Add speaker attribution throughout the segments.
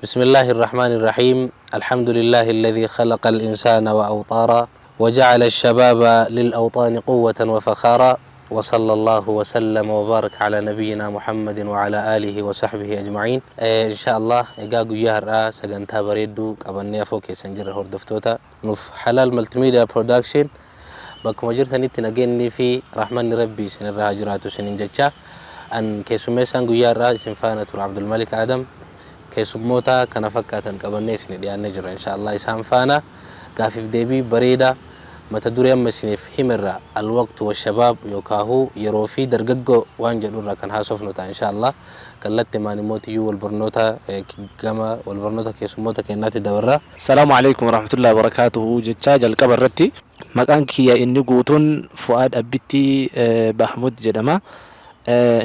Speaker 1: بسم الله الرحمن الرحيم. الحمد لله الذي خلق الإنسان وأوطارا وجعل الشباب للأوطان قوة وفخارا، وصلى الله وسلم وبارك على نبينا محمد وعلى آله وصحبه أجمعين. إن شاء الله إجاقو يهرأ سجنتها بريدو قبلني أفوكي سنجر هوردفتوتا نف حلال ملتميديا برودكشن بكم جرتني تنجني في رحمن ربي سن الراجرات سنين جتشا أن كيسمي سانجو يهرأ سنفانة عبد الملك آدم كيسموتا كان فكاتن قبلني سن ديان نجر إن شاء الله يسام فانا قافف ديبي بريدة متدوري أما سنف همرة الوقت والشباب يوكاهو يروفي درججو وانجلو راكن هاسوفنوتا إن شاء الله كلت ماني موتيو والبرنوتا كما والبرنوتا كيسموتا كيناتي دورة.
Speaker 2: السلام عليكم ورحمة الله وبركاته. جتشاج الكبرتي مكان كيا إني قوتون فؤاد أبتي بحمود جدما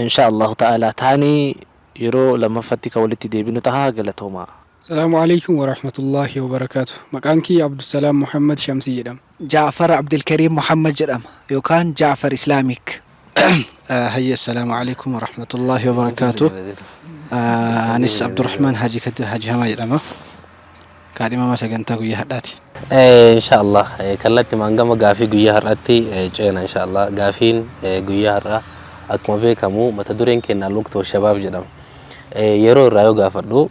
Speaker 2: إن شاء الله تعالى تاني يرو لما فتك ولتي دي بنتها قالتهما.
Speaker 3: السلام عليكم ورحمة الله وبركاته. مكانكي عبد السلام محمد شمسي جدم.
Speaker 4: جعفر عبد الكريم محمد جدم يوكان جعفر إسلاميك.
Speaker 5: هيا السلام عليكم ورحمة الله وبركاته. أنس عبد الرحمن حاجي كدر حاجي هما جدم كاريما ما سجنتا قوية هداتي.
Speaker 1: إن شاء الله كلت مانجما قافي قوية هرأتي جينا إن شاء الله قافين قوية هرأ أكما بيكمو متدورين كنا الوقت والشباب جدم يرو رايو قافردو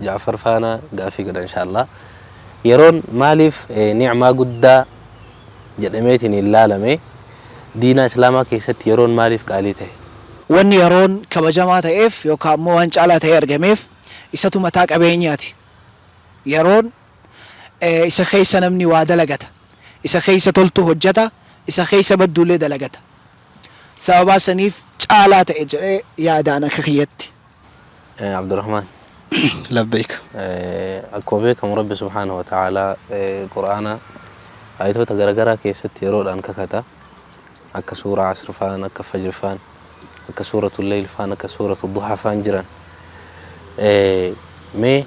Speaker 1: جعفر فانا قافي قد إن شاء الله يرون مالف نعمة قد جدميتني اللالمي دينا إسلاما كيست يرون مالف قاليته
Speaker 4: وان يرون كبجماعة إف يوكا مو هنجالة يرجميف إساتو متاك أبينياتي يرون إسا خيسا نمني وادلقتا إسا خيسا تلتو هجتا إسا خيسا بدو لي دلقتا سببا سنيف جالة إجري يادانا خيتي.
Speaker 1: عبد الرحمن
Speaker 5: لبيك.
Speaker 1: أكوبيك رب سبحانه وتعالى قرآن آياتو تغرغرا كيست يرون أنك كتا أكا سورة عصر فان أكا فجر فان أكا سورة الليل فان أكا سورة الضحى فان جران مي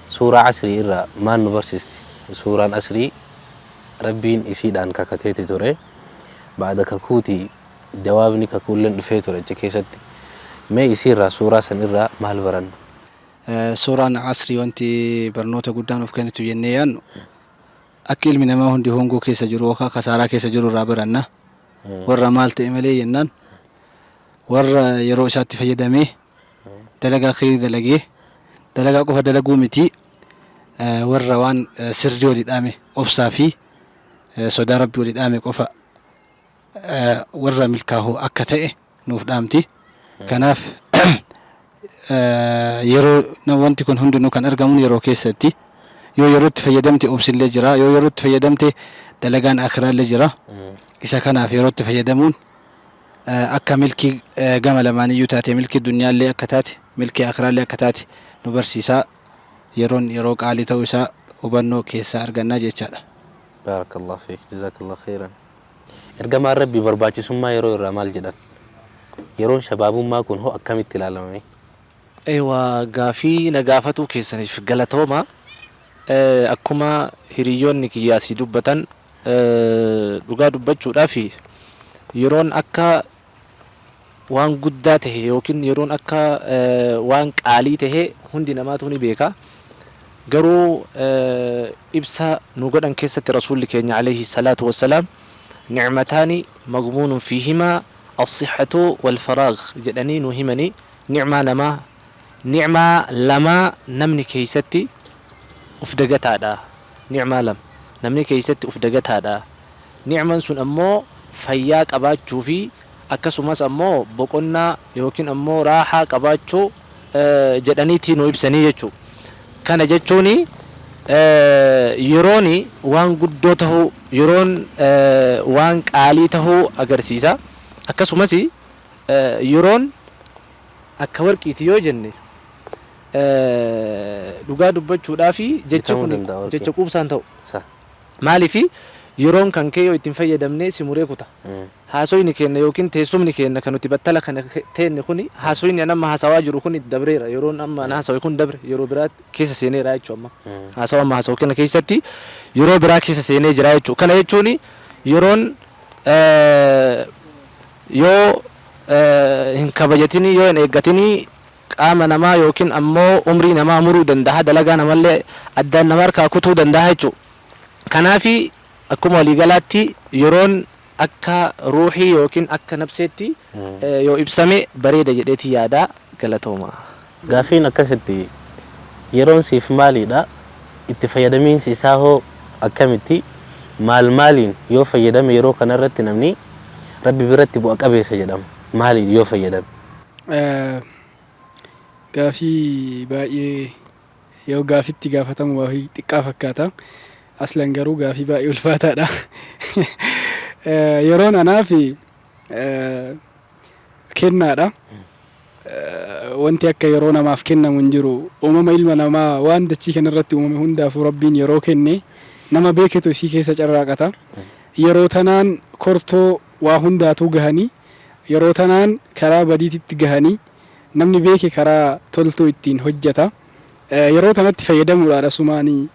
Speaker 1: سورة عصري إرى ما نبرسيستي سورة عصري ربين إسيد أنك كتيتي توري بعد ككوتي جوابني ككولن دفيتو رجي كيست مي يصير سورة سنرى مال برن
Speaker 5: سورة عصري وانتي برنوتا قدان وفكانتو ينيان أكيل من ما هندي هونغو كيسا جروخا خسارة كيسا جرو رابرنا ورا مال تأملي ينان ورا يروشات فيدامي دلقا خير دلقيه دلقا قفا دلقو متي ورا وان سرجو لدامي أبصافي سودا ربي ولدامي قفا ورا ملكاهو أكتئ نوف دامتي كناف يرو نوانتي كن هندو كان أرجمون يرو كيستي يرو تفيدمتي أبص اللي جرا يرو تفيدمتي دلقان آخر اللي جرا إذا كان في يرو تفيدمون أكا ملكي جمل ماني يوتاتي ملكي الدنيا اللي أكتاتي ملكي آخر اللي أكتاتي نبرسيسا يرو قالي توسا وبنو كيسا أرجنا جيتشالا.
Speaker 1: بارك الله فيك جزاك الله خيرا. إرجما ربي برباطي ثم يرو الرمال جدا يرون شباب ما كون هو أكمل تلالمي.
Speaker 2: أيوة قافي نقافتو كيسني في قلتهما أكما هريون نكيا سيدوبتن لقا دبتشو رافي يرون أكا وان قداته يوكن يرون أكا وان قاليته هندي نماتوني بيكا قرو إبسا نقول أن كيسة رسول لكي عليه الصلاة والسلام نعمتان مضمون فيهما الصحة والفراغ جدني نهمني نعمة لما نمني كيستي أفدقت هذا نعمة لم نمني كيستي أفدقت هذا نعمة سن أمو فياك أبات شوفي أكسوماس أمو بقولنا يمكن أمو راحة أبات شو جدني تي نويب سنية كان جتوني يروني وان قدوته يرون وان قاليته أجرسيسا أكسوماسي يرون أكورك إتيو جنة لقا دبتشو دافي جتشكوب سانتو مالي في يرون كان كيو يتنفي دمني سموريكوتا هاسويني كينا يوكين تيسومني كينا كانوا تبتلا كان تين خوني هاسويني أنا ما هسواجر خوني دبريرا يرون أما أنا هسوي يكون دبر يرو برات كيس سيني رايتشو أما هسوا ما هسوا كنا كيستي يرو برات كيس سيني جرايتشو كان يتشوني يرون يو هنكبجتني يو إن إجتني qaama namaa yookiin ammoo umrii namaa muruu danda'a dalagaa namallee addaan nama harkaa kutuu danda'a jechuudha. Kanaafi akkuma waliigalaatti yeroon akka ruuxii yookiin akka nafseetti yoo ibsame bareeda jedheeti yaada galatooma.
Speaker 1: Gaafiin akkasitti yeroon siif maalidha? Itti fayyadamiinsi isaa hoo akkamitti? Maaliin yoo fayyadame yeroo kanarratti namni rabbi biratti bu'a qabeessa jedhama. Maaliin yoo fayyadame?
Speaker 3: Gaafii baay'ee yoo gaafitti gaafatamu waa xiqqaa fakkaata. Aslan garuu gaafii baay'ee ulfaataadha. Yeroon anaaf kennaadha. Wanti akka yeroo namaaf kennamu hin jiru. Uumama ilma namaa waan dachii kanarratti uumame hundaafuu rabbiin yeroo kenne nama beeketu isii keessa carraaqata. Yeroo tanaan kortoo waa hundaatuu gahanii yeroo tanaan karaa badiititti gahanii namni beeke karaa toltuu ittiin hojjeta. Yeroo tanatti fayyadamuudhaadha sumaanii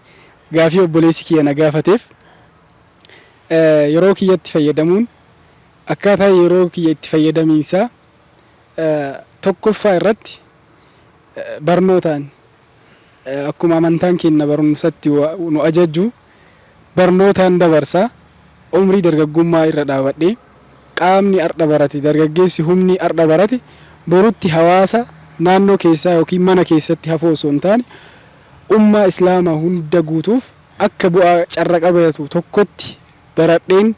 Speaker 3: gaafii obboleessi kiyya na gaafateef yeroo kiyyatti fayyadamuun akkaataa yeroo kiyya itti fayyadamiinsaa tokkoffaa irratti barnootaan akkuma amantaan keenya barumsatti nu ajajju barnootaan dabarsaa umrii dargaggummaa irra dhaabadhee qaamni ardha barate dargaggeessi humni ardha barate borutti hawaasa naannoo keessaa yookiin mana keessatti hafoo osoo hin taane ummaa islaamaa hunda guutuuf akka bu'aa carra qabatu tokkotti baradheen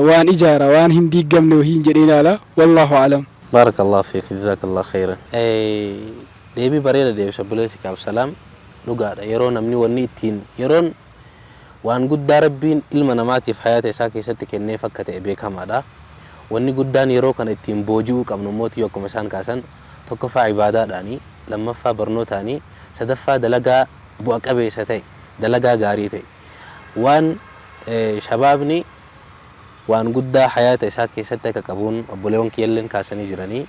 Speaker 3: waan ijaara waan hin diigamne wahiin jedhee ilaala. Wallaahu a'lam.
Speaker 1: Barakallahu fiik, jazakallahu khairan. Deebii bareeda deebisa obboleessi kee Abdusalaam dhugaadha. Yeroo namni wanni ittiin yeroon waan guddaa rabbiin ilma namaatiif hayaata isaa keessatti kenneef akka ta'e beekamaadha. Wanni guddaan yeroo kana ittiin booji'uu qabnu mootii akkuma isaan kaasan tokkoffaa ibaadaadhaanii, lammaffaa barnootaanii, sadaffaa dalagaa bu'a qabeessa ta'e, dalagaa gaarii ta'e. Waan shabaabni waan guddaa hayaata isaa keessatti akka qabuun obboleewwan kiyyalleen kaasanii jiranii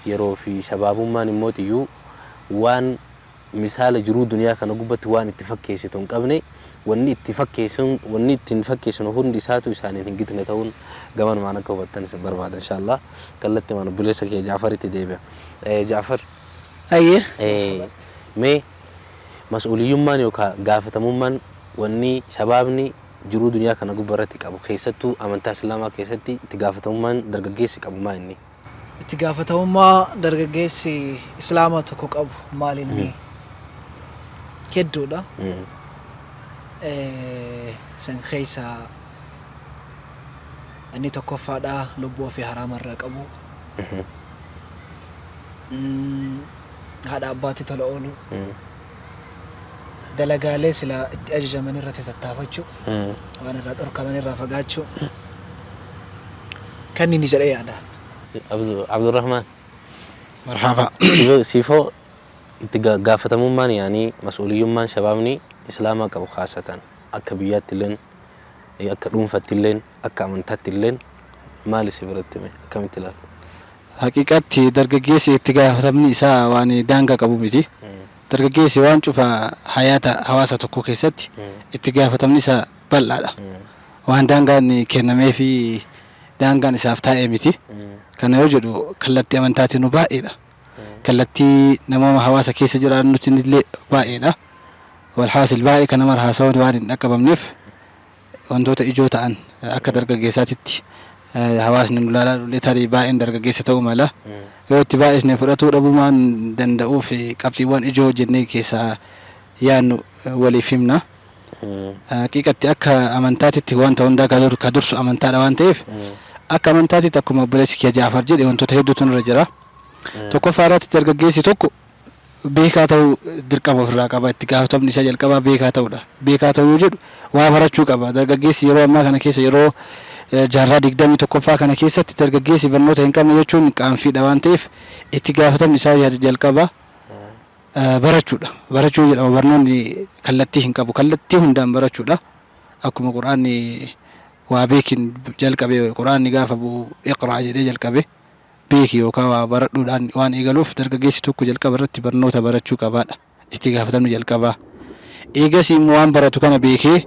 Speaker 1: yeroo fi shabaabummaan immoo tiyyuu waan misaala jiruu duniyaa kana gubbatti waan itti fakkeessitu hin qabne wanni ittiin fakkeessinu hundi isaatu isaaniin hin gitne ta'uun gamanumaan akka hubattan isin barbaada inshallah. Kallatti mana obboleessa kiyya Jaafaritti deebi'a. Jaafar.
Speaker 4: Hayyee.
Speaker 1: Mee mas'uuliyyummaan yookaan gaafatamummaan wanni shabaabni jiruu duniyaa kana gubbarratti qabu keessattuu amantaa islaamaa keessatti itti gaafatamummaan dargaggeessi qabu maal inni?
Speaker 4: Itti gaafatamummaa dargaggeessi islaamaa tokko qabu maal inni? Hedduudha. San keessaa inni tokkoffaadha lubbuu ofii haraamarraa qabu. Haadha abbaatti tola oolu. Dalagaalee sila itti ajajaman irratti tattaafachuu waan irraa dhorkaman irraa fagaachuu kan inni jedhee yaadaan.
Speaker 1: Abdurrahmaan.
Speaker 5: Marhaba.
Speaker 1: Siifoo itti gaafatamummaan yaanii mas'uuliyyummaan shabaabni islaamaa qabu khaasatan akka biyyaatti illeen akka dhuunfatti illeen akka amantaatti illeen maali si biratti akkamitti ilaalta?
Speaker 5: Haqiqatti dargaggeessi itti gaafatamni isaa waan daangaa qabu miti. Dargaggeessi waan cufa hayaata hawaasa tokko keessatti itti gaafatamni isaa bal'aadha. Waan daangaan kennamee fi daangaan isaaf taa'ee miti. Kana yoo jedhu kallattii amantaatiin baay'eedha. Kallattii namoota hawaasa keessa jiraannutti illee baay'eedha. Walhaasil baay'ee kan nama haasawaan waan hin dhaqqabamneef wantoota ijoo ta'an akka dargaggeessaatitti hawaasni nu ilaalaa dhullee tarii baay'een dargaggeessa ta'uu mala. Yoo itti baay'isnee fudhatuu dhabumaan danda'uuf qabxiiwwan ijoo jennee keessaa yaannu waliif himna. Haqiqatti akka amantaatitti wanta hundaa ka dursu amantaadha waan ta'eef akka amantaatitti akkuma obboleessi kiyya Jaafar jedhe wantoota hedduutu nurra jira. Tokkoffaa irratti dargaggeessi tokko beekaa ta'uu dirqama ofirraa qaba. Itti gaafatamni isaa jalqabaa beekaa ta'uudha. Beekaa ta'uu yoo jedhu waa barachuu qaba. Dargaggeessi yeroo ammaa kana keessa yeroo jaarraa 21ffaa kana keessatti dargaggeessi barnoota hin qabne jechuun qaanfiidha waan ta'eef itti gaafatamni isaa jalqabaa barachuudha. Barachuu jedhama barnoonni kallattii hin qabu. Kallattii hundaan barachuudha. Akkuma Quraanni waa beekin jalqabe Quraanni gaafa bu'u iqraa jedhee jalqabe beeki yookaan waa baradhuudhaan waan eegaluuf dargaggeessi tokko jalqaba irratti barnoota barachuu qabaadha. Itti gaafatamni jalqabaa. Eegas immoo waan baratu kana beekee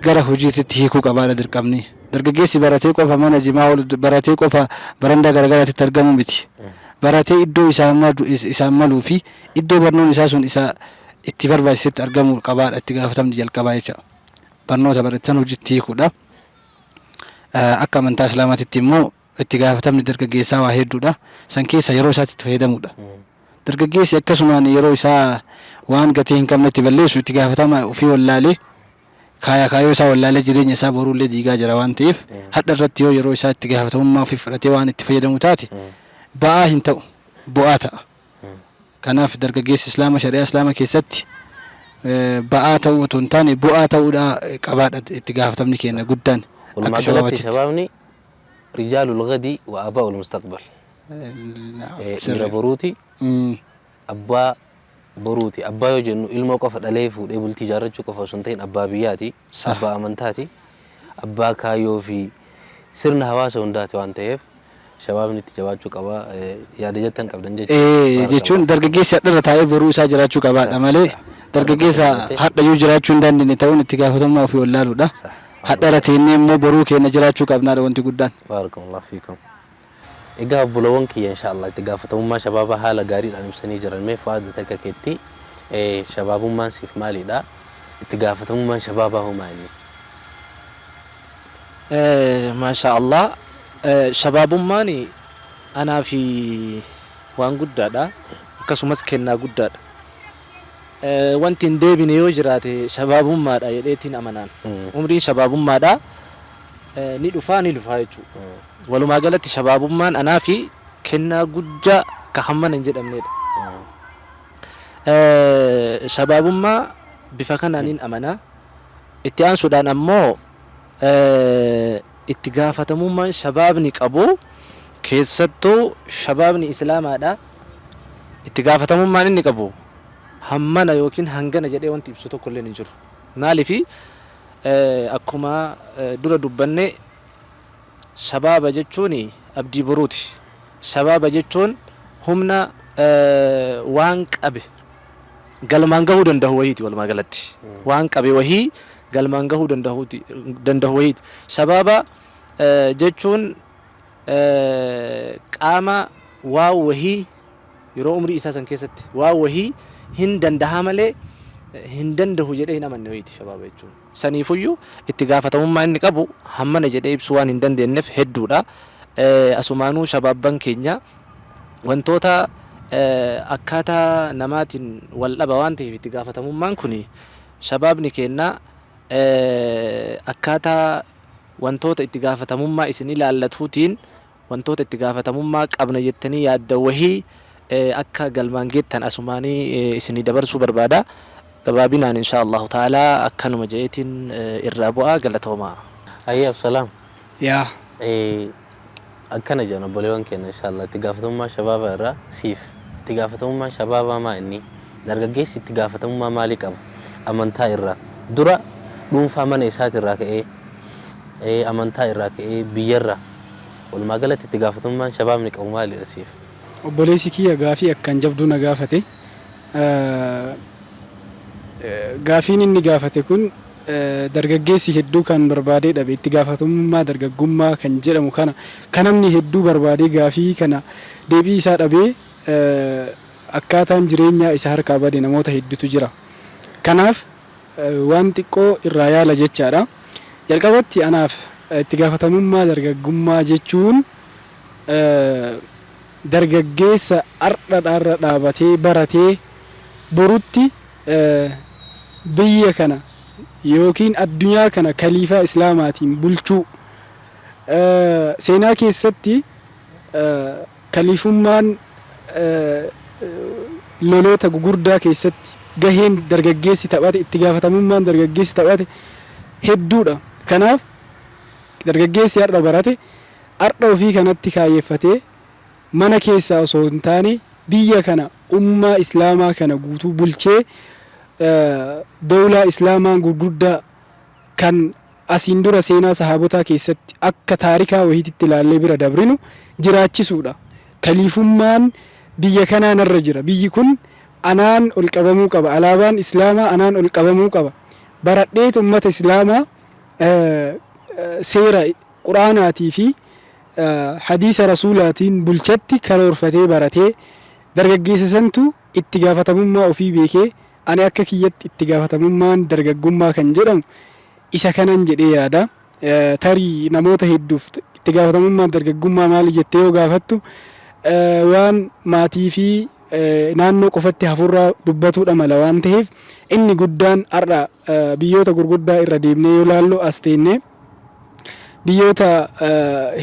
Speaker 5: gara hojiitti hiikuu qabaadha dirqamni. Dargaggeessi baratee qofa mana jimaa baratee qofa barandaa garagaraatti argamu miti. baratee iddoo isaan maluu fi iddoo barnoon isaa sun isa itti barbaachisetti argamuu qabaadha itti gaafatamni jalqabaa jecha barnoota baratan hojiitti hiikuudha. Akka amantaa islaamaatitti immoo itti gaafatamni dargaggeessaa waa hedduudha. San keessa yeroo isaatti itti fayyadamuudha. Dargaggeessi akkasumaan yeroo isaa waan gatii hin qabnetti balleessu itti gaafatama ofii wallaalee kaayoo isaa wallaalee jireenya isaa boruullee diigaa jira waan ta'eef hadha irratti yoo yeroo isaa itti gaafatamummaa ofii fudhatee waan itti fayyadamu taate ba'aa hin ta'u bu'aa ta'a. Kanaaf dargaggeessi islaama shari'aa islaama keessatti ba'aa ta'uu otoo hin taane bu'aa ta'uudha qabaadha itti gaafatamni keenya guddaan.
Speaker 1: والمعضلات شبابني رجال الغد وآباء المستقبل. بروتي أبا بروتي أبا يجنو الموقف الأليف ويبل تجارة شو كفا سنتين أبا بياتي أبا أمنتاتي أبا كايو في سرنا هواسة ونداتي وانتهف شبابني تجاوات شو كفا يا دجتن كابدن
Speaker 5: جيشون درجيس يقدر تاي بروسا جرات شو كفا أمالي درجيس حتى يجرات شو دان نتاون اتجاههم ما في ولا ده حتى رتيني مو بروك نجرات شو كابنا ده وانت قدان.
Speaker 1: بارك الله فيكم. إجا بلوانكي إن شاء الله تجافتهم ما شباب حالا قارين أنا مسني جرن ما فاد تككتي شبابهم ما سيف مالي دا تجافتهم ما شبابهم مالي.
Speaker 2: ما شاء الله شبابهم ماني أنا في وان قدّا دا كسمس كنا قدّا وانتين ديبني يوجراتي شبابهم ما دا يديتين أمانان عمري شبابهم ما دا ندفاني لفايتو ولو ما قالت شبابهم ما أنا في كنا قدّا كحمّن نجد أمنيد شبابهم ما بفكرنا أمانة اتيان سودان أمو اتقافتهم ما شبابني كابو كيستو شبابني إسلام هذا اتقافتهم ما نني كابو همنا يوكين هنجنا جدي وانتي بسوتو كلنا نجور نالي في أكما دورة دبنة شباب جتوني أبدي بروتي شباب جتون همنا وانك أبي قال ما نجهو دندهويتي ولا ما قالتي وانك أبي وهي قال ما نجهو دندهويت شبابا جتون قاما واو وهي يرو عمري إساسا كيست واو وهي هندن دهامله هندن ده جده هنا من نويت شباب يجون سنيفيو اتقافتهم ما إنك أبو هم نجده بسوان هندن دينف هدودا أسمانو شباب بنكينيا وانتوتا أكاتا نماتين والأبوان تي اتقافتهم ما نكوني شباب نكينا أكاتا وانتوتا اتقافتهم ما إسني لالتفوتين وانتوتا اتقافتهم ما قبنا جتني ياد وهي أكا قلمان جتن أسماني إسني دبرسو بربادا قبابنا إن شاء الله تعالى أكانو مجايتين الرابعة قلتهما
Speaker 1: أيها السلام
Speaker 3: يا
Speaker 1: أكنا جانا بوليوان كنا إن شاء الله تقافتهم ما شباب الرا سيف تقافتهم ما شباب ما إني درجيس تقافتهم ما مالك أمانتا الرا درا دون فامن إسات الرا كإيه أمانتا الرا كإيه بيرا والمقالة تقافتهم ما شباب نك أو مالي رسيف
Speaker 3: obboleessi kiyya gaafii akkaan jabduu na gaafate gaafiin inni gaafate kun dargaggeessi hedduu kan barbaadee dhabe itti gaafatamummaa dargaggummaa kan jedhamu kana kan namni hedduu barbaadee gaafii kana deebii isaa dhabee akkaataan jireenyaa isa harkaa bade namoota hedduutu jira. Kanaaf waan xiqqoo irraa yaala jechaadha. Jalqabatti anaaf itti gaafatamummaa dargaggummaa jechuun dargaggeessa ardha dhaabatee baratee borutti biyya kana yookiin addunyaa kana kaliifaa islaamaatiin bulchuu seenaa keessatti kaliifummaan loloota gugurdaa keessatti gaheen dargaggeessi taphate itti gaafatamummaan dargaggeessi taphate hedduudha. Kanaaf dargaggeessi ardha barate ardha ofii kanatti kaayeffatee mana keessaa osoo hin taane biyya kana ummaa islaamaa kana guutuu bulchee dawlaa islaamaa gurguddaa kan asiin dura seenaa sahaabotaa keessatti akka taarikaa wahiitti ilaallee bira dabrinu jiraachisuudha. Kaliifummaan biyya kanaa narra jira. Biyyi kun anaan ol qabamuu qaba. Alaabaan islaamaa anaan ol qabamuu qaba. Baradheet ummata islaamaa seera quraanaatii fi hadiisa rasuulaatiin bulchatti karoorfatee baratee dargaggeessa santu itti gaafatamummaa ofii beekee ani akka kiyyatti itti gaafatamummaan dargaggummaa kan jedhamu isa kanan jedhee yaada. Tarii namoota hedduuf itti gaafatamummaan dargaggummaa maali jettee yoo gaafattu waan maatii fi naannoo qofatti hafurraa dubbatuudha mala waan ta'eef inni guddaan har'a biyyoota gurguddaa irra deemnee yoo laallu as teennee biyyoota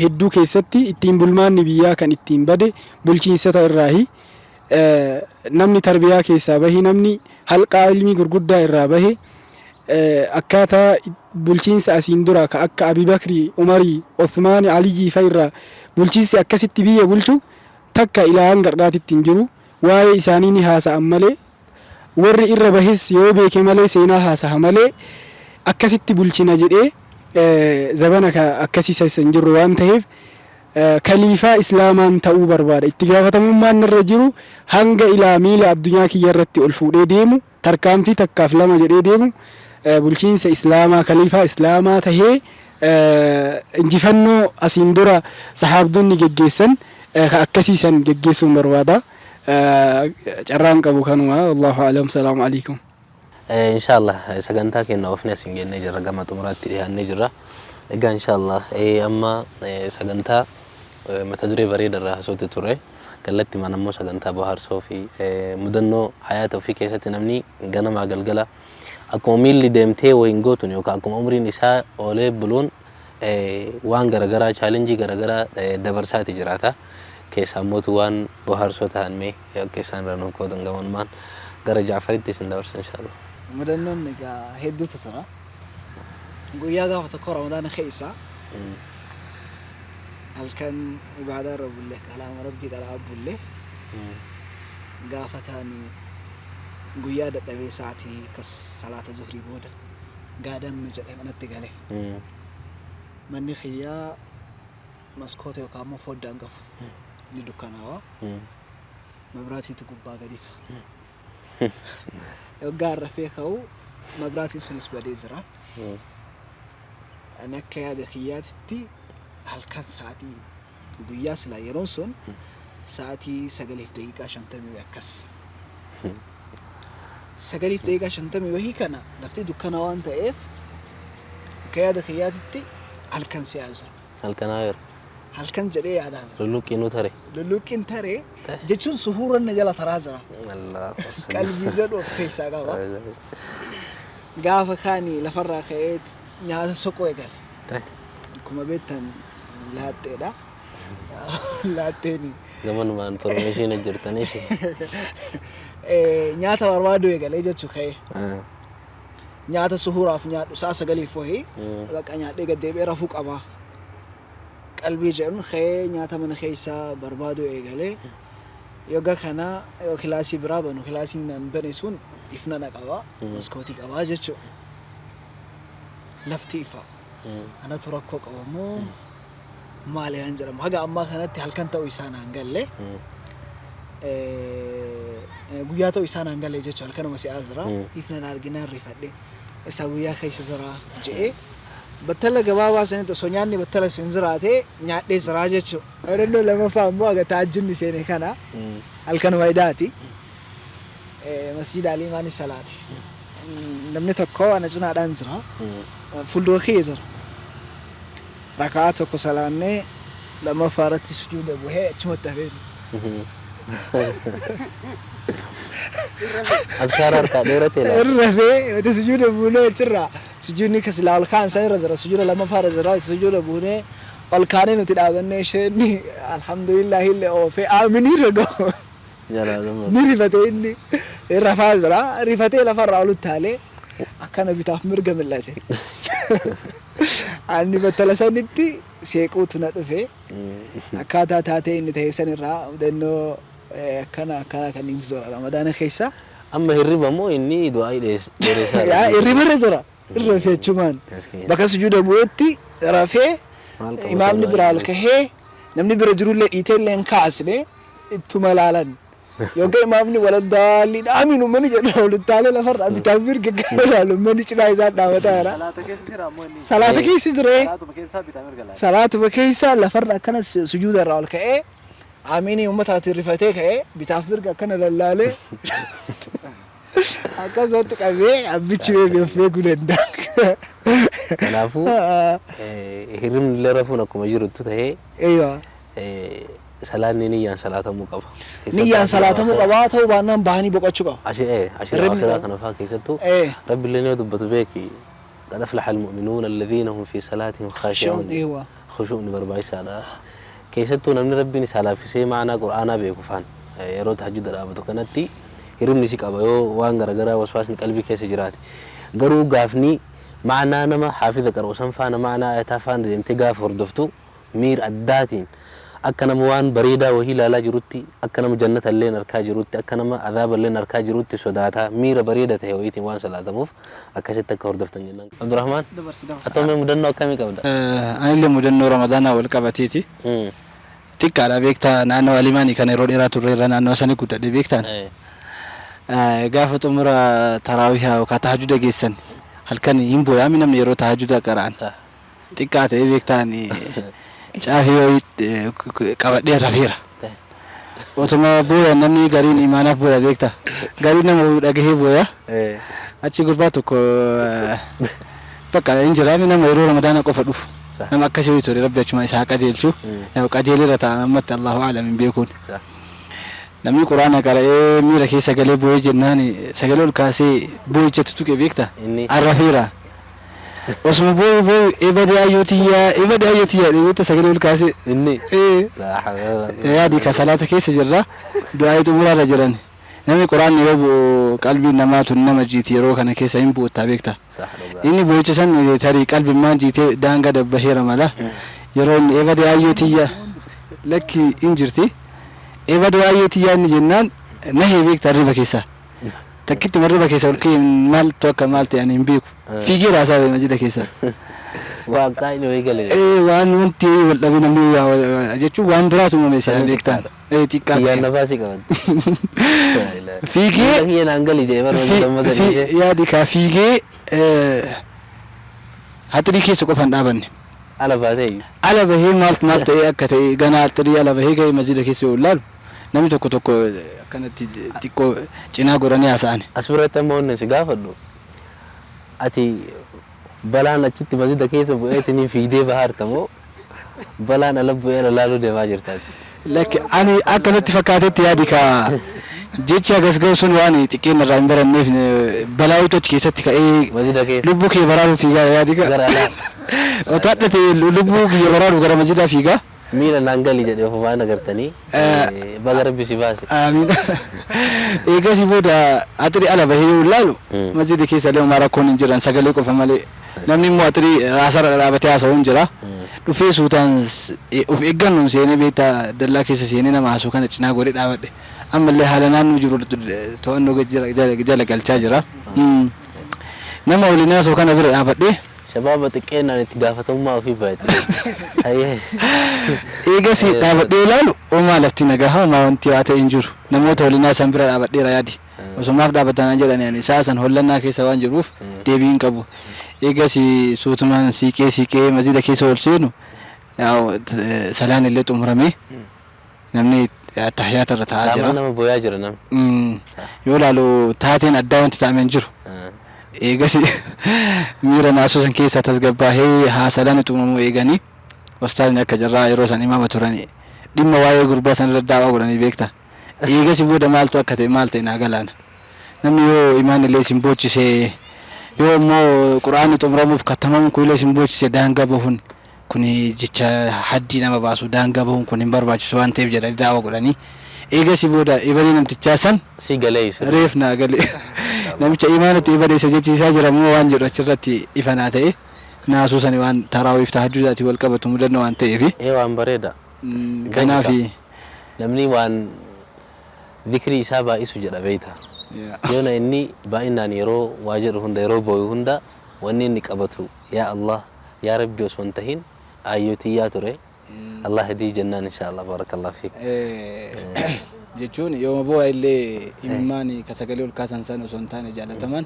Speaker 3: hedduu keessatti ittiin bulmaanni biyyaa kan ittiin bade bulchiinsota irraahi. Namni tarbiyaa keessaa bahe namni halqaa ilmii gurguddaa irraa bahe akkaataa bulchiinsa asiin dura ka akka Abibakrii, Umarii, Uthmaani, Aliyii fa'a irraa bulchiinsi akkasitti biyya bulchu takka ilaa hanga har'aatitti hin jiru. Waa'ee isaanii ni haasa'an malee warri irra bahes yoo beeke malee seenaa haasa'a malee akkasitti bulchina jedhee zabana akkasii hin jirru waan ta'eef kaliifaa islaamaan ta'uu barbaada. Itti gaafatamummaan irra jiru hanga ilaa miila addunyaa kiyya irratti ol fuudhee deemu tarkaanfii takkaaf lama jedhee deemu bulchiinsa islaamaa kaliifaa islaamaa tahee injifannoo asiin dura sahaabdonni geggeessan akkasiisan geggeessuun barbaada. Carraan qabu kanuma. Allahu a'lam. Salaamu alaykum.
Speaker 1: Inshallah sagantaa keenya ofne asin gennee jirra gama xumuraatti dhiyaannee jirra. Egaa inshallah amma sagantaa mata duree bareedaa haasofte ture kallattii manammoo sagantaa bohaarsoo fi mudannoo hayaata ofii keessatti namni ganamaa galgala akkuma miilli deemtee wayin gootun yookaan akkuma umriin isaa oolee buluun waan garagaraa chaalenjii garagaraa dabarsaati jiraata. Keessaa mootu waan bohaarsoo ta'an mee keessaan irraa nuuf gootan gamanumaan gara Jaafaritti isin dabarsa inshallah.
Speaker 4: Mudannoon egaa hedduutu jira. Guyyaa gaafa tokko Ramadaana keessa halkan ibaadaa irra bulle kalaama rabbii qalaa bulle gaafa kaan guyyaa dadhabee sa'aatii kas salaata zuhrii booda gaadamni jedhee manatti gale. Manni kiyyaa maskoota yookaan immoo foddaan qabu ni dukkanaawa. Mabraatiitu gubbaa gadifa. Yoggaa rafee ka'u mabraatiin sunis badee jira. Ani akka yaada kiyyaatitti halkan sa'aatii guyyaa silaa yeroon sun sa'aatii 9:50 akkas. 9:50 wahii kana lafti dukkana waan ta'eef akka yaada kiyyaatitti halkan si'aa jira.
Speaker 1: Halkanaa yeroo.
Speaker 4: Halkan jedhee yaadaa jira.
Speaker 1: Lulluqqiinu tare.
Speaker 4: Lulluqqiin tare jechuun suhuura na jala taraa jira. Qalbii jedhu of keessaa qaba. Gaafa kaanii lafarraa ka'ee nyaata soqoo eegale. Akkuma beektan laatteedha. Laatteeni.
Speaker 1: Gamanumaan information jirtanii.
Speaker 4: Nyaata barbaadu eegalee jechuu ka'e. Nyaata suhuuraaf nyaadhu sa'a 9 fohii bakka nyaadhee gaddeebi'ee rafuu qaba. Qalbii jedhuun ka'ee nyaata mana keessaa barbaadu eegalee yoga kana kilaasii biraa banu kilaasiin nan bane sun ifna qaba maskootii qaba jechuudha. Lafti ifa. Anatu rakkoo qabamoo maali aan jedhamu haga ammaa kanatti halkan ta'uu isaan hangalle guyyaa ta'uu isaan hangalle jechuudha. Halkanuma si'aa jira ifna arginaan rifadhe isa guyyaa keessa jira je'ee battala gabaabaa sanitti osoo nyaanni battala sin jiraate nyaadhee jira jechuudha. Odannoo lamaffaa immoo haga taajjinni seene kana halkanuma idaati. Masjida Alimaani salaate. Namni tokko ana cinaadhaan jira. Fuuldura kee jira. Rakaa tokko salaannee lammaffaa irratti sujuuda bu'ee achumatti hafeen.
Speaker 1: Azkaara harkaa dheeratee laata?
Speaker 4: Rafee wati sujuuda buunee achirraa sujuudni kasilaa ol kaan san irra jira sujuuda lammaffaa irra jira sujuuda buunee ol kaanee nuti dhaabannee isheenni alhamdulillahi illee oofee aaminii irra gahu. Ni rifatee inni rafaa jira rifatee lafarraa ol utaalee akkana bitaaf mirga millate. Ani battala sanitti seequutu na dhufe akkaataa taatee inni ta'e sanirraa mudannoo akkana kan inni jira Ramadaana keessa.
Speaker 1: Amma hirriba moo inni du'aa dheeressaa?
Speaker 4: Hirriba irra jira irra feechumaan bakka sujuuda bu'eetti rafee imaamni biraa ol kahee namni bira jirullee dhiitee illee hin kaasne ittuma laalan يوكي إمامني ولا الضالين آمين ومن جنة وللتالي لفر بتعبير كجلا لمن يشنا إذا دعوتها صلاة كيس جرى صلاة بكيسة لفر كان سجود الرأول كأي آميني أمتها ترفتك إيه بتعبير كان للالي أكذا تكذي أبيتشي بيفيك ولدك
Speaker 1: كنافو هرم لرفونا كم جرت تهي
Speaker 4: أيوة
Speaker 1: صلاة نية صلاة مقبة
Speaker 4: نية صلاة مقبة هو بانام باني بقى
Speaker 1: عشان آخرها كنفا كيستو رب اللي نودب بتبيكي قد أفلح المؤمنون الذين هم في صلاتهم خاشعون
Speaker 4: أيوة
Speaker 1: خشوع بربع سالة كيستو نمني ربي نسالة في سي معنا قرآن بيكفان يرود تهجد رابطو كنتي هرم نسيك أبايو وان غرغرا وسواس قلبي كيس جراتي غرو غافني معنا نما حافظ قروسن فانا معنا يتافان امتغاف وردفتو مير أداتين أكنا موان بريدة وهي لا جروتي أكنا مجنة اللي نركا جروتي أكنا عذاب اللي نركا جروتي سوداتا مير بريدة هويتي وان صلاة موف أكست كوردفتن جنان عبد الرحمن أتوم مدنو كمي كبدا
Speaker 5: أنا اللي مدنو رمضان والكباتيتي تك على بيكتا نانو ألماني كان يرود إراتو ريرا نانو سنة كوتا دي بيكتان قافت أمرا تراويها وكتهجد جيسن هل كان ينبو يامي نمني يرو تهجد قرآن تكات إيه بيكتاني شافيو كبدي رفيرة وتما بويا نمني قارين إيمانا بويا بيكتا قارين نمو دقيه بويا أتشي قرباتو كو بقى إنجرامي نمو يرو رمضان قفدوف نم أكسي ويتوري ربي أجمع إسحاق أجيلشو يو كأجيلي رتا أمت الله أعلم من بيكون نمني قرآن قرأ ميرا كي سقلي بوي جناني سقلو الكاسي بوي جتتوك بيكتا الرفيرة واسمه بوي إبادي أيوتيا ديوتا سقلو الكاسي
Speaker 1: إني
Speaker 5: لا حول يا دي كسالة كي سجرة دعاية أمورا رجراني نمني قرآن يروبو قلبي نماتو نما جيتي روك أنا كيسا ينبو تابيكتا إني بوي جسن تاري قلبي ما جيتي دانغا دبهيرا مالا يرون إبادي أيوتيا لكي إنجرتي إبادو أيوتي يعني جنان نهي بيك تربى كيسا تكيت مربى كيسا ولكن مال توكا مالت يعني بيك في غير أسابي مجد كيسا
Speaker 1: وقاين ويقال
Speaker 5: إيه وان وانتي ولا بينا مية أجتشو وان دراسو ما ميسا بيك تان إيه تيكا
Speaker 1: يا نفاسي كمان
Speaker 5: في غير
Speaker 1: هي نانجلي جايبر
Speaker 5: في يا ديكا في غير هاتري كيسو كفن دابن
Speaker 1: على بعدين
Speaker 5: على بهي مالت إيه أكتة جنا تري على بهي جاي مزيد كيسو لال نمي توكو كانت تيكو تينا غوراني أساني
Speaker 1: أسبرت مون نسيقافدو أتي بلان أشتي مزيد كيسو بقيتني في دي بحر تمو بلان ألبو إلى لالو دي ماجر تاد
Speaker 5: لكن أنا أكلت فكاتي يا ديكا جيتشا غسغوسون واني تكين رامبر النيف بلاوتو تكيسات كاي
Speaker 1: مزيد كيسو
Speaker 5: لبوكي برارو فيغا يا ديكا وتاتي لبوكي برارو غرا مزيدا فيغا
Speaker 1: ميلا نانجلي جدي فوانا غرتني بغرب بسيباس
Speaker 5: امين ايغا سيبودا اتري على بهي لالو مزيد كيسا لو مارا كون انجران سغالي كو فمالي نمني مو اتري راسر رابتي اسو انجرا دفي سوتان اوف ايغانون سيني بيتا دلا كيسا سيني نما كان تشنا غوري داودي أما اللي حالنا نجرو توانو جل قالتاجرا نما ولناس وكان غير أبدي
Speaker 1: شباب تكينا نتقافتهم ما في بيت هاي
Speaker 5: إيجاسي أبدي لالو وما لفتنا جها وما أنتي واتي إنجور نموت ولناس أمبر أبدي ريادي وسماف دابتنا جرا يعني ساسا هولنا كيس وان جروف ديبين كابو إيجاسي سوتمان سيكي مزيد كيس ولسينو أو سلان اللي تمرمي نمني تحيات الرتاجرة
Speaker 1: أنا بوياجر نعم
Speaker 5: يولا لو تاتين أداون تتعمل جرو إيجاسي ميرا ناسوسن كيسا تسقبا هي حاسلان تمامو إيجاني أستاذنا كجراء يروسان إمامة تراني ديما وايو قرباسان رداوا قراني بيكتا إيجاسي بودا مالتو أكتي مالتي ناقلان نمي يو إيمان اللي سنبوچي سي يو مو قرآن تمرامو فكتمام كويلة سنبوچي سي دانقا بهن kuni jecha haddi nama baasu daangaa bahuun kun hin barbaachisu waan ta'eef jedhanii daawwa godhanii eegasii booda ibalii namtichaa san
Speaker 1: si galee
Speaker 5: reef naa galee namicha imaanatti ibalee isa jechiisaa jira moo waan jedhu achirratti ifanaa ta'e naasuu sani waan taraawiif tahajjudaati wal qabatu mudannoo waan ta'eef
Speaker 1: waan bareeda
Speaker 5: kanaafi
Speaker 1: namni waan dhikrii isaa baay'isu jedha beeyta yoona inni baay'inaan yeroo waa jedhu hunda yeroo booyu hunda wanni inni qabatu yaa Allah yaa rabbi osoo hin tahin ayyootii yaa ture الله يهدي جنان إن شاء الله بارك الله فيك
Speaker 5: jechuun yooma bu'aa illee imimmaan ka sagalee ol kaasan san osoo hin taane jaalataman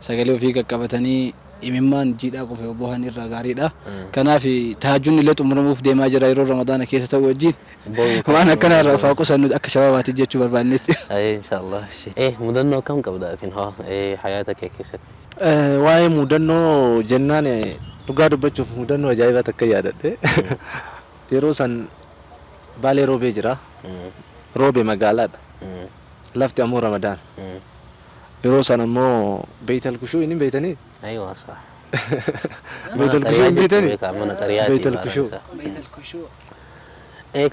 Speaker 5: sagalee ofii qaqqabatanii imimmaan jiidhaa qofa bu'an irraa gaariidha. Kanaaf tahajjudni illee xumuramuuf deemaa jira yeroo ramadaana keessa ta'u wajjin waan akkana irraa ofaa qusannu akka shababaati jechuu barbaannetti.
Speaker 1: Inshallah. Mudannoo kam qabda atin haa hayaata kee keessatti?
Speaker 2: Waa'ee mudannoo jennaan dhugaa dubbachuuf mudannoo ajaa'ibaa takka yaadadhe. Yeroo san Baalee roobee jira. Roobee magaalaadha. Lafti ammoo Ramadaan. Yeroo san ammoo Beeytal Kushuu inni beeytanii?
Speaker 1: Aywa sah.
Speaker 2: Beeytal Kushuu inni beeytanii?
Speaker 1: Mana qariyaati.
Speaker 2: Beeytal Kushuu.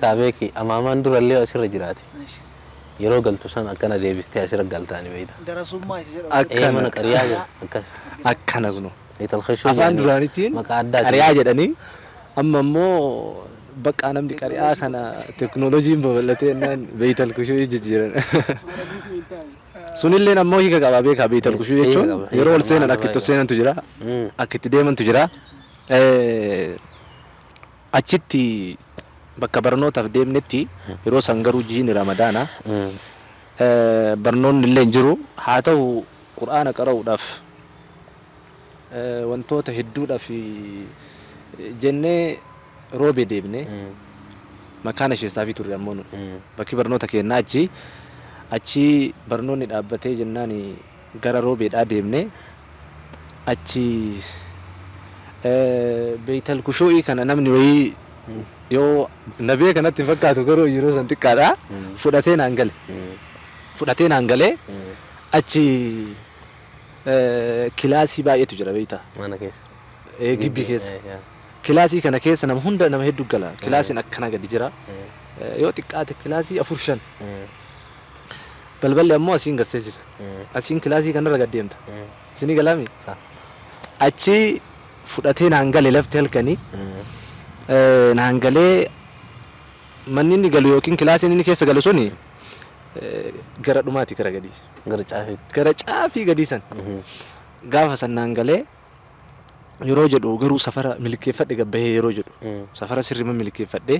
Speaker 1: Kabeeki amaamaan durallee asirra jiraati. Yeroo galtu san akkana deebistee asirra galtaani beeyta.
Speaker 4: Darasummaa isa jedhamu.
Speaker 1: Mana qariyaa akkas.
Speaker 2: Akkana kuno.
Speaker 1: Beeytal Kushuu.
Speaker 2: Afaan duraanitiin qariyaa jedhanii amma ammoo bakka namni qariyaa kana teknooloojiin babal'atee naan Beeytal Kushuu jijjiiran. Sunillee ammoo hiika qaba beekaa Beeytal Kushuu jechuun yeroo ol seenan akka itti ol seenantu jira akka itti deemantu jira. Achitti bakka barnootaaf deemnetti yeroo san garuu jiini Ramadaana barnoonni illee hin jiru haa ta'u Qur'aana qara'uudhaaf wantoota hedduudhaaf jennee roobee deemne makaana isheessaafi turre ammoo bakki barnoota kennaa achi barnoonni dhaabbatee jennaan gara roobeedhaa deemne achi Beeytal Kushuu kana namni wayii yoo nabee kanatti fakkaatu garuu yeroo san xiqqaadha fudhatee naan gale achi kilaasii baay'eetu jira beeyta
Speaker 1: mana keessa
Speaker 2: gibbii keessa kilaasii kana keessa nama hedduu gala kilaasiin akkana gadi jira yoo xiqqaate kilaasii 4-5 balballi ammoo asiin gasseessisa asiin kilaasii kanarra gad deemta isinii galaami achi fudhatee naan gale lafti halkanii naan galee manni inni galu yookiin kilaasiin inni keessa galu suni gara dhumaati gara caafii gadii san gaafa san naan galee yeroo jedhu garuu safara milkeeffadhe gabbahee yeroo jedhu safara sirrima milkeeffadhe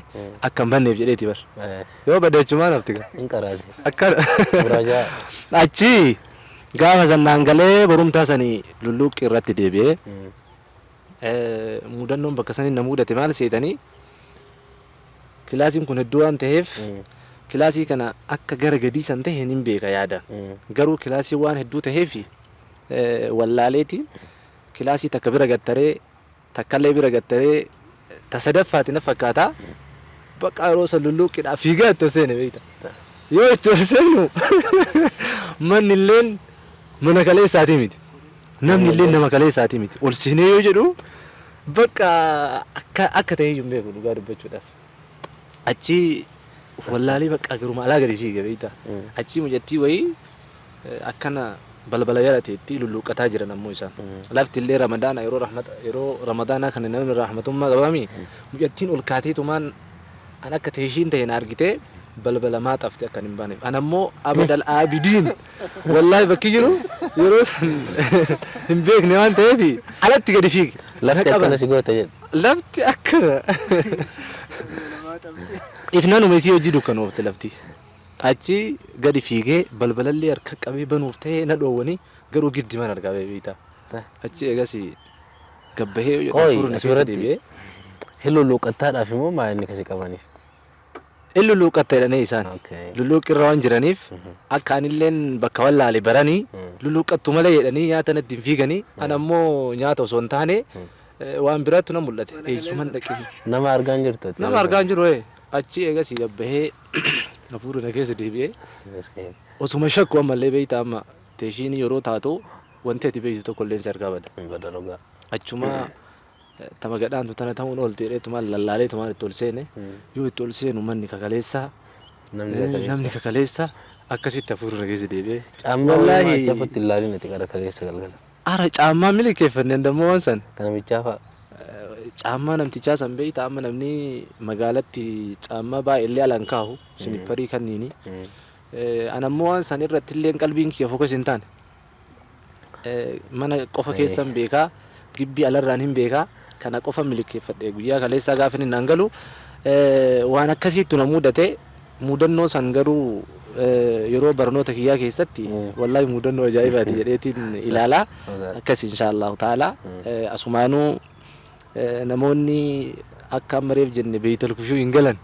Speaker 2: akka hin banneef jedheeti bar yoo badeechumaa nafti akka achi gaafa san naan galee borumtaa sanii lulluuqqi irratti deebi'ee mudannoon bakka sanii na mudate maal seetanii kilaasiin kun hedduu waan ta'eef kilaasii kana akka gara gadii san ta'e hin beeka yaada garuu kilaasii waan hedduu ta'eef wallaaleetiin kilaasii takka bira gattaree takkallee bira gattaree tasadaffaati na fakkaata bakka yeroo san lulluuqqidhaa fiigaa itti seene beekta yoo itti seenu manni illeen mana kalee isaatii miti namni illeen nama kalee isaatii miti ol seenee yoo jedhu bakka akka ta'e iyyuu beeku dhugaa dubbachuudhaaf achi wallaalii bakka garuma alaa gadi fiige beekta achi mucattii wayii akkana balbala yarateetti lulluuqqataa jiran ammoo isaan lafti illee Ramadaana yeroo Ramadaanaa kana namni rahmatummaa qabami mucattiin ol kaateetumaan an akka teeshiin ta'e na argitee balbala maa xafte akka hin baaneef an ammoo abadal aabidiin wallaahi bakki jiru yeroo san hin beekne waan ta'eef alatti gadi fiige
Speaker 1: lafti akkana si goote jedhu
Speaker 2: lafti akkana ifnaanuma isii hojii dukkanoofte lafti achi gadi fiigee balbalallee harka qabee banuuf ta'ee na dhoowwanii garuu giddi man argaa beekta achi eegas gabbahee furuun keessa deebi'ee
Speaker 1: Lulluuqqattaadhaaf immoo maa inni kasi qabaniif?
Speaker 2: Lulluuqqatta jedhanii isaan lulluuqqirra waan jiraniif akka anilleen bakka wallaale baranii lulluuqqattu malee jedhanii nyaata natti hin fiiganii an ammoo nyaata osoo hin taane waan biraattu na mul'ate eessuman dhaqee
Speaker 1: nama argaan jirtu
Speaker 2: nama argaan jiru achi eegas gabbahee hafuurina keessa deebi'ee osuma shakku ammallee beekta amma teeshiin yeroo taatu wanti ati beektu tokko illee si argaa bada achuma tama gadhaantu tana ta'uun ol ta'eetuma lallaaleetuma itti ol seene yoo itti ol seenu manni kakaleessaa namni kakaleessaa akkasitti hafuurina keessa deebi'ee
Speaker 1: wallaahi chafutti ilaalin ati qara kaleessa galgala
Speaker 2: ara caammaa milikeeffanneen dammoo waan san
Speaker 1: kanamichaa fa'a
Speaker 2: caammaa namtichaa san beekta amma namni magaalatti caammaa baay'ee alan kaahu siniparii kanniini an ammoo waan san irratti illee qalbiin kiyya fokas hin taane mana qofa keessan beekaa gibbii alarraan hin beekaa kana qofa milikeeffadhe guyyaa kaleessaa gaafa inni naan galu waan akkasiitu na mudate mudannoo san garuu yeroo barnoota kiyyaa keessatti wallahi mudannoo ajaa'ibaati jedheetiin ilaalaa akkas insha Allah ta'ala asumaanuu namoonni akka ammareef jenne beeytal kushuu hin galan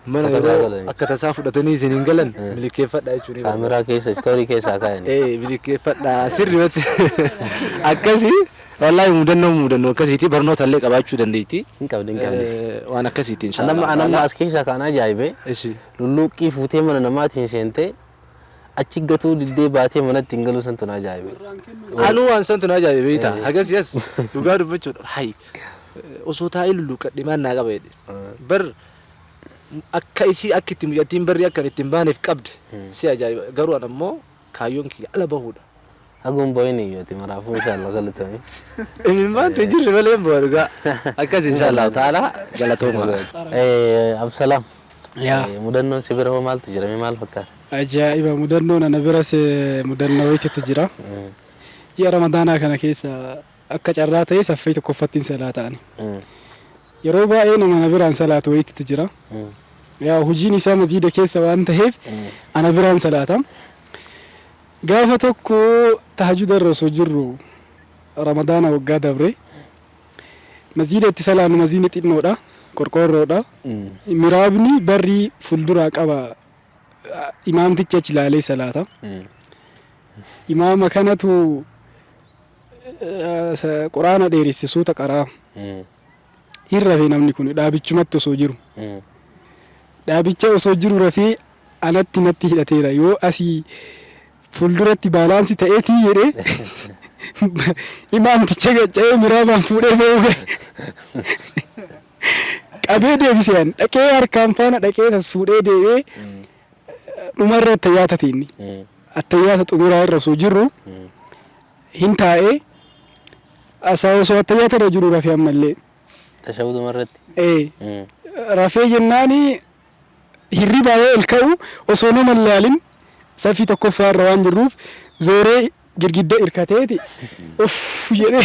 Speaker 2: mana yeroo akka tasaa fudhatanii isin hin galan milikeeffadha jechuun
Speaker 1: kaameraa keessa istoorii keessaa kaa'an
Speaker 2: milikeeffadha sirriitti akkasii wallahi mudannoo akkasiiti barnoota illee qabaachuu dandeetti
Speaker 1: hin qabdi
Speaker 2: waan akkasiiti insha Allah
Speaker 1: anamma as keessa kana ajaa'ibe lulluuqqii fuutee mana namaatiin seentee achi gatuu diddee baatee manatti hin galuu santu na ajaa'ibe
Speaker 2: anuu waan santu na ajaa'ibe beeyta hagas yes dhugaa dubbachuudha hay osoo taa'ee lulluuqqadhe maan naa qaba jedhe bar akka isii akka itti mucattiin barri akka ittiin baaneef qabde si ajaa'iba garuu an ammoo kaayyoon kiyya ala bahuudha
Speaker 1: haguun boyni yooti maraafuu inshallah galatami
Speaker 2: imimmaan tejirri malee boorga akkas inshallah taala galatooma
Speaker 1: absalaam
Speaker 3: yaa
Speaker 1: mudannoon si bira hoo maaltu jira maal fakkaata
Speaker 3: ajaa'iba mudannoon ana biras mudannoo wayititu jira ji'a ramadaanaa kana keessa akka carraa ta'e saffii tokkoffattiin salaata'ani yeroo baay'ee nama na biraan salaatu wayititu jira yaa hojiin isaa masjiida keessa waan ta'eef ana biraan salaata gaafa tokko tahajjuda irra osoo jirru ramadaana waggaa dabre masjiida itti salaannu masjiidni xinnoodha qorqoorroodha miraabni barri fulduraa qaba imaamticha achi ilaalee salaata imaama kanatu quraana dheeresse suuta qaraa hin rafee namni kun dhaabichumatti osoo jiru dhaabicha osoo jiru rafee anatti natti hidhateera yoo asii fulduratti baalaansi ta'eetii jedhee imaamticha gacca'ee miraabaan fuudhee beeku qabee deebiseen dhaqee harkaan faana dhaqee tas fuudhee deebee dhumarra attayyaata teenni attayyaata xumuraa irra osoo jirru hin taa'ee asaa osoo attayyaata irra jiru rafee ammallee
Speaker 1: tashahuduma irratti
Speaker 3: rafee jennaani hirribaa'ee ol ka'u osoo nama ilaalin saffii tokkoffaa irra waan jirruuf zooree girgidda irkateeti uff jedhee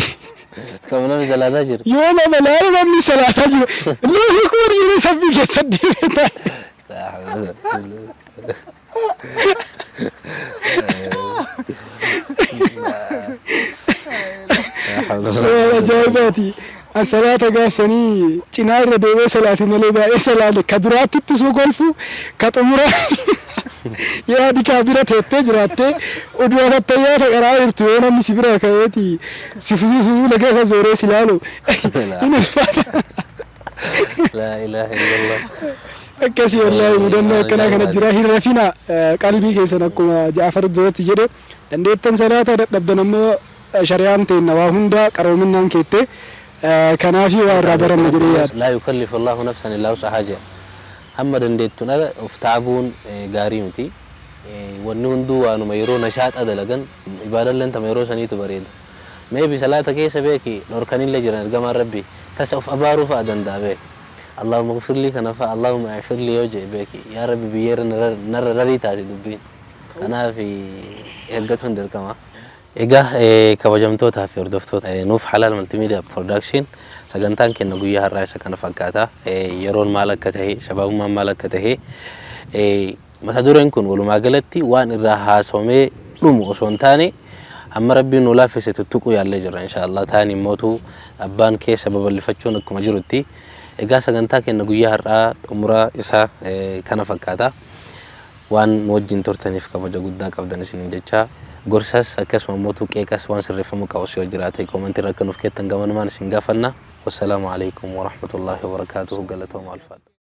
Speaker 1: kam namni salaataa jiru
Speaker 3: yoo nama laalu namni salaataa jiru loohi kuur jedhee saffii keessa deemee taa'e ajaa'ibaati asalaata gaafsanii cinaa irra deemee salaate malee baay'ee salaate ka duraatti ittisuu golfu ka xumuraa yaadi kaa bira teettee jiraattee oduu attayyaata qaraa jirtu yoo namni si bira ka'eeti si fuula keessa zooree si laalu hin ulfaata
Speaker 1: laa ilaaha illallah
Speaker 3: akkasii wallaahi mudannoo akkanaa kana jira hin rafina qalbii keessan akkuma Jaafar Zooti jedhe dandeettan salaata dadhabdan ammoo shari'aan teenna waa hunda qaroominaan keette kanaafi waa irraa baranna jedhee yaada
Speaker 1: laa yukallifu Allahu nafsan illaa wus'ahaa jedha hamma dandeettun of taabuun gaarii miti wanni hunduu waanuma yeroo nashaaxa dalagan ibaadalleen tama yeroo saniitu bareeda meebi salaata keessa beeki dhorkanillee jiran ergamaan rabbi tasa of abaaruu fa'a danda'a beeki اللهم اغفر لي كنفا اللهم اغفر لي وجه بك يا ربي بير نر رري تاسي دبين انا في ارغتون دركما ايغا كبجمتوتا في اردفتوتا نوف حلال ملتي ميديا برودكشن سغنتان كن غويا هرايسا كن فقاتا يرون مالكته شباب ما مالكته مسادورن كن ولو ماغلتي وان راها سومي دوم وسونتاني هم ربي نولا فيستتقو يالله جرا ان شاء الله تاني موتو ابان كي سبب اللي فچون كما جرتي egaa sagantaa kenna guyyaa har'aa xumuraa isaa kana fakkaata waan wajjin turtaniif kabaja guddaa qabdan isiniin jecha gorsas akkasuma mootuu qeeqas waan sirreeffamuu qabu yoo jiraate koomentii irra akka nuuf kettan gamanumaan isin gaafanna wassalaamu alaykum wa rahmatullahi wa barakaatuhu galatooma alfaadha